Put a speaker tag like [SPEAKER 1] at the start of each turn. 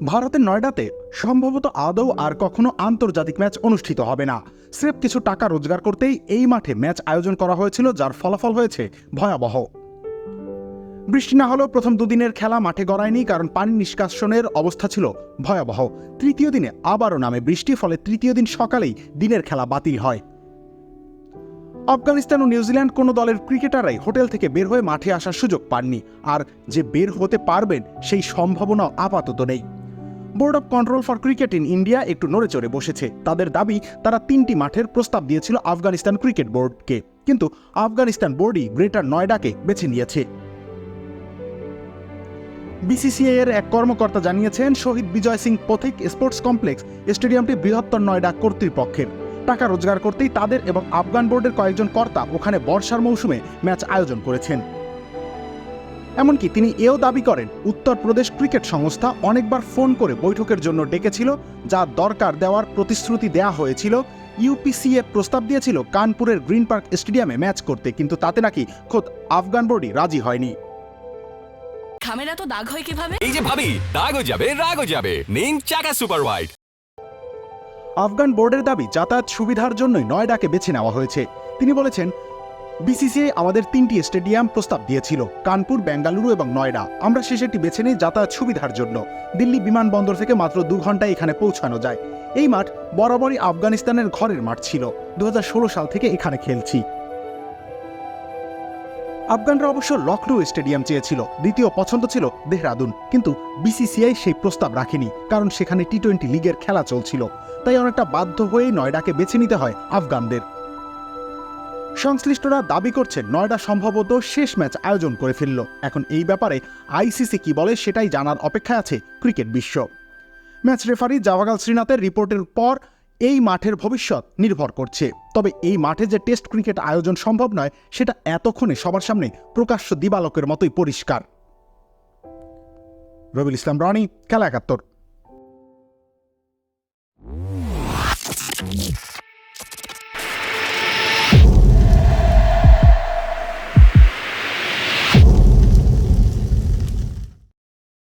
[SPEAKER 1] ভারতের নয়ডাতে সম্ভবত আদৌ আর কখনো আন্তর্জাতিক ম্যাচ অনুষ্ঠিত হবে না। স্রেফ কিছু টাকা রোজগার করতেই এই মাঠে ম্যাচ আয়োজন করা হয়েছিল, যার ফলাফল হয়েছে ভয়াবহ। বৃষ্টি না হলেও প্রথম দুদিনের খেলা মাঠে গড়ায়নি, কারণ পানি নিষ্কাশনের অবস্থা ছিল ভয়াবহ। তৃতীয় দিনে আবারও নামে বৃষ্টি, ফলে তৃতীয় দিন সকালেই দিনের খেলা বাতিল হয়। আফগানিস্তান ও নিউজিল্যান্ড কোনো দলের ক্রিকেটাররাই হোটেল থেকে বের হয়ে মাঠে আসার সুযোগ পাননি, আর যে বের হতে পারবেন সেই সম্ভাবনাও আপাতত নেই। Board of control for cricket in India একটু নড়েচড়ে বসেছে। তাদের দাবি, তারা 3টি মাঠের প্রস্তাব দিয়েছিল আফগানিস্তান ক্রিকেট বোর্ডকে, কিন্তু আফগানিস্তান বোর্ডই গ্রেটার নয়ডাকে বেছে নিয়েছে। বিসিসিআই এর এক কর্মকর্তা জানিয়েছেন, শহীদ বিজয় সিং পথিক স্পোর্টস কমপ্লেক্স স্টেডিয়ামটি বৃহত্তর নয়ডা কর্তৃপক্ষের। টাকা রোজগার করতেই তাদের এবং আফগান বোর্ডের কয়েকজন কর্তা ওখানে বর্ষার মৌসুমে ম্যাচ আয়োজন করেছেন। এমনকি তিনি এও দাবি করেন, উত্তরপ্রদেশ ক্রিকেট সংস্থা অনেকবার ফোন করে বৈঠকের জন্য ডেকেছিল, যা দরকার দেওয়ার প্রতিশ্রুতি দেয়া হয়েছিল। ইউপিসিএ প্রস্তাব দিয়েছিল কানপুরের গ্রিন পার্ক স্টেডিয়ামে ম্যাচ করতে, কিন্তু তাতে নাকি খোদ আফগান বোর্ডই রাজি হয়নি।
[SPEAKER 2] খামেরা তো দাগ হয় কিভাবে?
[SPEAKER 3] এই যে ভাবি, দাগও যাবে রাগও যাবে, নিন চাকা সুপার হোয়াইট।
[SPEAKER 1] আফগান বোর্ডের দাবি, যাতায়াত সুবিধার জন্যই নয়ডাকে বেছে নেওয়া হয়েছে। তিনি বলেছেন, বিসিসিআই আমাদের 3টি স্টেডিয়াম প্রস্তাব দিয়েছিল, কানপুর, বেঙ্গালুরু এবং নয়ডা। আমরা শেষেরটি বেছে নিই যাতায়াত সুবিধার জন্য। দিল্লি বিমানবন্দর থেকে মাত্র 2 ঘন্টায় এখানে পৌঁছানো যায়। এই মাঠ বরাবরই আফগানিস্তানের ঘরের মাঠ ছিল। 2016 সাল থেকে এখানে খেলছি। আফগানরা অবশ্য লখনৌ স্টেডিয়াম চেয়েছিল, দ্বিতীয় পছন্দ ছিল দেহরাদুন, কিন্তু বিসিসিআই সেই প্রস্তাব রাখেনি, কারণ সেখানে টি-20 লিগের খেলা চলছিল। তাই অনেকটা বাধ্য হয়েই নয়ডাকে বেছে নিতে হয় আফগানদের। সংশ্লিষ্টরা দাবি করছেন, নয়ডা সম্ভবত শেষ ম্যাচ আয়োজন করে ফেলল। এখন এই ব্যাপারে আইসিসি কি বলে সেটাই জানার অপেক্ষায় আছে ক্রিকেট বিশ্ব। ম্যাচ রেফারি জাভাগাল শ্রীনাথের রিপোর্টের পর এই মাঠের ভবিষ্যৎ নির্ভর করছে। তবে এই মাঠে যে টেস্ট ক্রিকেট আয়োজন সম্ভব নয়, সেটা এতক্ষণে সবার সামনে প্রকাশ্য দিবালোকের মতোই পরিষ্কার। রবিউল ইসলাম রনি, খেলা 71।